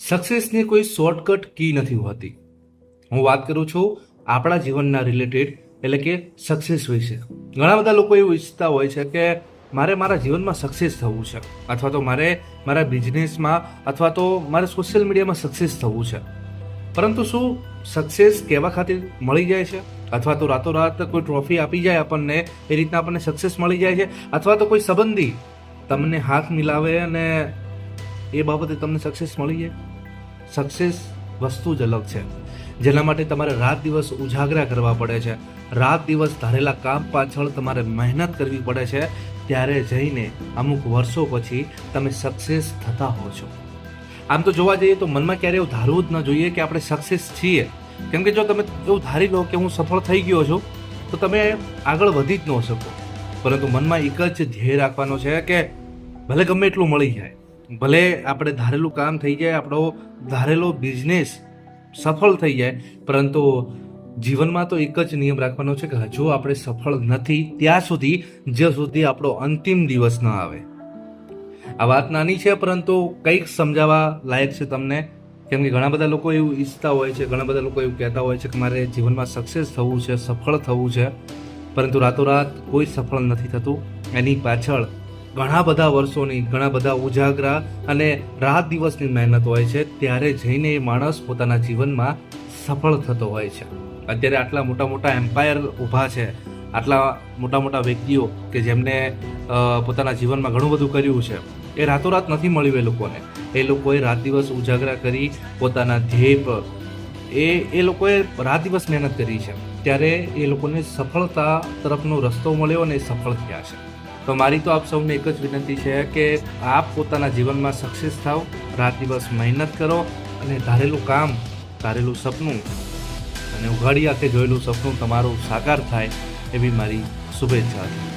સક્સેસની કોઈ shortcut key નથી હોતી. હું વાત કરું છું આપણા જીવનના રિલેટેડ, એટલે કે સક્સેસ વિશે. ઘણા બધા લોકો એવું ઈચ્છતા હોય છે કે મારે મારા જીવનમાં સક્સેસ થવું છે, અથવા તો મારે મારા બિઝનેસમાં અથવા તો મારે સોશિયલ મીડિયામાં સક્સેસ થવું છે. પરંતુ શું સક્સેસ કહેવા ખાतिर મળી જાય છે? અથવા તો રાતોરાત કોઈ ટ્રોફી આપી જાય આપણને, એ રીતના આપણને સક્સેસ મળી જાય છે? અથવા તો કોઈ સંબંધી તમને હાથ મિલાવે અને એ બાબતે તમને સક્સેસ મળી જાય? સક્સેસ વસ્તુ જ અલગ છે, જેના માટે તમારે રાત દિવસ ઉજાગરા કરવા પડે છે, રાત દિવસ ધારેલા કામ પાછળ તમારે મહેનત કરવી પડે છે. ત્યારે જઈને અમુક વર્ષો પછી તમે સક્સેસ થતા હો છો. આમ તો જોવા જઈએ તો મનમાં ક્યારે એવું ધારવું જ ન જોઈએ કે આપણે સક્સેસ છીએ. કેમ કે જો તમે એવું ધારી લો કે હું સફળ થઈ ગયો છું, તો તમે આગળ વધી જ ન શકો. પરંતુ મનમાં એક જ ધ્યેય રાખવાનો છે કે ભલે ગમે એટલું મળી જાય, ભલે આપણે ધારેલું કામ થઈ જાય, આપણો ધારેલો બિઝનેસ સફળ થઈ જાય, પરંતુ જીવનમાં તો એક જ નિયમ રાખવાનો છે કે હજુ આપણે સફળ નથી ત્યાં સુધી, જ્યાં સુધી આપણો અંતિમ દિવસ ન આવે. આ વાત નાની છે, પરંતુ કંઈક સમજાવવા લાયક છે તમને. કેમ કે ઘણા બધા લોકો એવું ઈચ્છતા હોય છે, ઘણા બધા લોકો એવું કહેતા હોય છે કે મારે જીવનમાં સક્સેસ થવું છે, સફળ થવું છે, પરંતુ રાતોરાત કોઈ સફળ નથી થતું. એની પાછળ ઘણા બધા વર્ષોની, ઘણા બધા ઉજાગરા અને રાત દિવસની મહેનત હોય છે. ત્યારે જઈને એ માણસ પોતાના જીવનમાં સફળ થતો હોય છે. અત્યારે આટલા મોટા મોટા એમ્પાયર ઊભા છે, આટલા મોટા મોટા વ્યક્તિઓ કે જેમને પોતાના જીવનમાં ઘણું બધું કર્યું છે, એ રાતોરાત નથી મળ્યું એ લોકોને. એ લોકોએ રાત દિવસ ઉજાગરા કરી પોતાના ધ્યેય પર, એ લોકોએ રાત દિવસ મહેનત કરી છે. ત્યારે એ લોકોને સફળતા તરફનો રસ્તો મળ્યો અને એ સફળ થયા છે. તો મારી તો આપ સૌને એક જ વિનંતી છે કે આપ પોતાના જીવનમાં સક્સેસ થાઓ, રાત દિવસ મહેનત કરો અને ધારેલું કામ, ધારેલું સપનું અને ઉઘાડી આંખે જોયેલું સપનું તમારું સાકાર થાય, એવી મારી શુભેચ્છા છે.